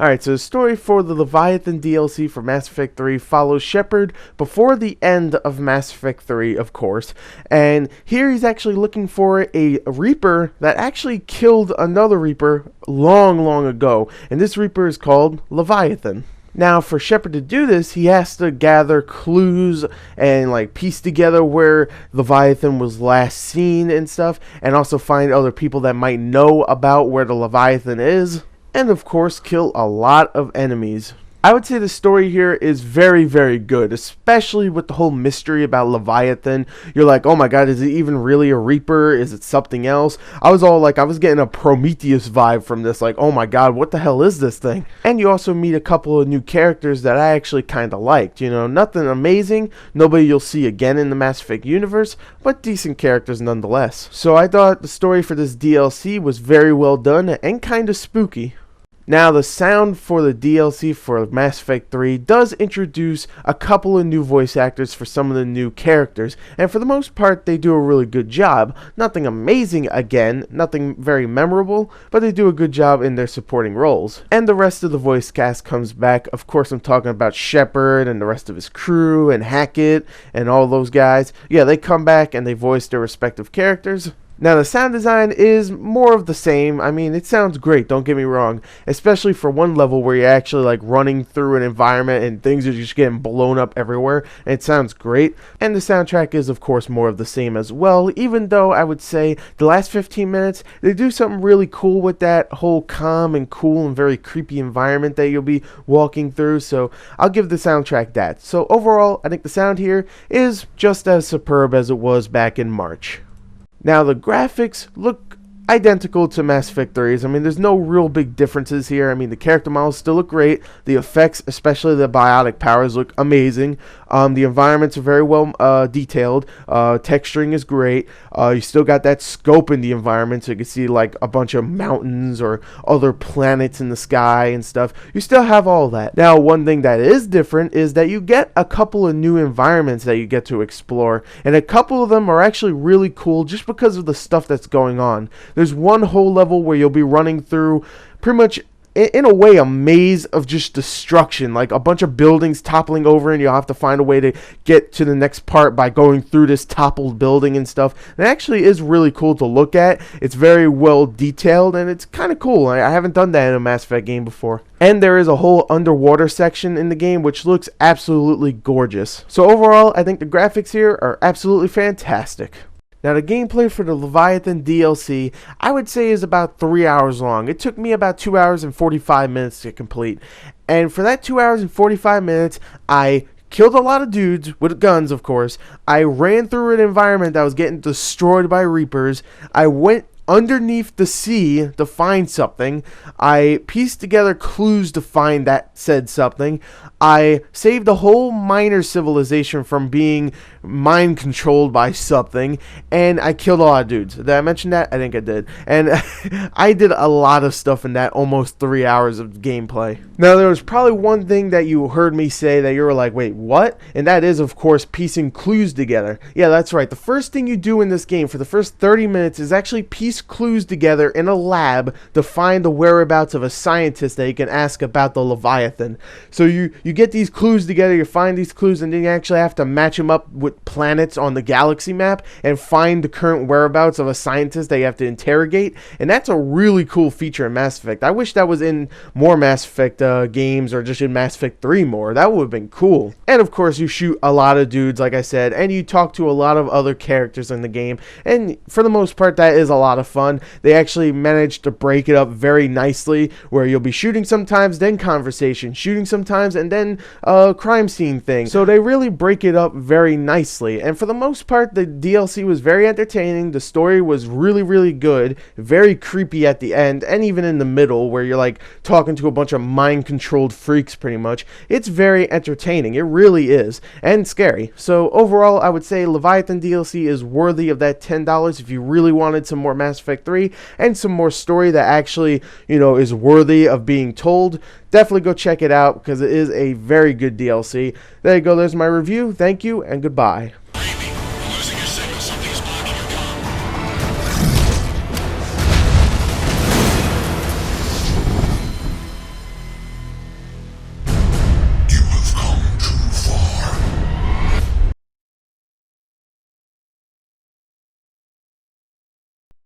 Alright, so the story for the Leviathan DLC for Mass Effect 3 follows Shepard before the end of Mass Effect 3, of course, and here he's actually looking for a Reaper that actually killed another Reaper long ago, and this Reaper is called Leviathan. Now, for Shepard to do this, he has to gather clues and piece together where Leviathan was last seen and stuff, and also find other people that might know about where the Leviathan is, and of course kill a lot of enemies. I would say the story here is very good, especially with the whole mystery about Leviathan. You're like, oh my god, is it even really a Reaper? Is it something else? I was getting a Prometheus vibe from this, like, oh my god, what the hell is this thing? And you also meet a couple of new characters that I actually kind of liked. You know, nothing amazing, nobody you'll see again in the Mass Effect universe, but decent characters nonetheless. So I thought the story for this DLC was very well done and kind of spooky. Now, the sound for the DLC for Mass Effect 3 does introduce a couple of new voice actors for some of the new characters, and for the most part, they do a really good job. Nothing amazing again, nothing very memorable, but they do a good job in their supporting roles. And the rest of the voice cast comes back. Of course, I'm talking about Shepard and the rest of his crew, and Hackett, and all those guys. Yeah, they come back and they voice their respective characters. Now, the sound design is more of the same. I mean, it sounds great, don't get me wrong, especially for one level where you're actually running through an environment and things are just getting blown up everywhere, and it sounds great. And the soundtrack is, of course, more of the same as well, even though I would say the last 15 minutes, they do something really cool with that whole calm and cool and very creepy environment that you'll be walking through, so I'll give the soundtrack that. So overall, I think the sound here is just as superb as it was back in March. Now, the graphics look identical to Mass Effect 3's. I mean, there's no real big differences here. I mean, the character models still look great. The effects, especially the biotic powers, look amazing. The environments are very well detailed. Texturing is great. You still got that scope in the environment, so you can see a bunch of mountains or other planets in the sky and stuff. You still have all that. Now, one thing that is different is that you get a couple of new environments that you get to explore, and a couple of them are actually really cool just because of the stuff that's going on. There's one whole level where you'll be running through pretty much, in a way, a maze of just destruction, like a bunch of buildings toppling over, and you'll have to find a way to get to the next part by going through this toppled building and stuff. And it actually is really cool to look at. It's very well detailed, and it's kind of cool. I haven't done that in a Mass Effect game before. And there is a whole underwater section in the game, which looks absolutely gorgeous. So overall, I think the graphics here are absolutely fantastic. Now, the gameplay for the Leviathan DLC, I would say, is about 3 hours long. It took me about 2 hours and 45 minutes to complete. And for that 2 hours and 45 minutes, I killed a lot of dudes, with guns, of course. I ran through an environment that was getting destroyed by Reapers. I went underneath the sea to find something. I pieced together clues to find that said something. I saved a whole minor civilization from being mind controlled by something, and I killed a lot of dudes. Did I mention that? I think I did. And I did a lot of stuff in that almost 3 hours of gameplay. Now, there was probably one thing that you heard me say that you were like, wait, what? And that is, of course, piecing clues together. Yeah, that's right. The first thing you do in this game for the first 30 minutes is actually piece clues together in a lab to find the whereabouts of a scientist that you can ask about the Leviathan. So you get these clues together, you find these clues, and then you actually have to match them up with planets on the galaxy map and find the current whereabouts of a scientist that you have to interrogate. And that's a really cool feature in Mass Effect. I wish that was in more Mass Effect games, or just in Mass Effect 3 more. That would have been cool. And of course, you shoot a lot of dudes, like I said, and you talk to a lot of other characters in the game, and for the most part, that is a lot of fun. They actually managed to break it up very nicely, where you'll be shooting sometimes, then conversation, shooting sometimes, and then crime scene thing. So they really break it up very nicely, and for the most part, the DLC was very entertaining. The story was really good, very creepy at the end, and even in the middle, where you're talking to a bunch of mind-controlled freaks, pretty much. It's very entertaining. It really is, and scary. So overall, I would say Leviathan DLC is worthy of that $10 if you really wanted some more Mass Effect 3 and some more story that actually, is worthy of being told. Definitely go check it out, because it is a very good DLC. There you go. There's my review. Thank you, and goodbye.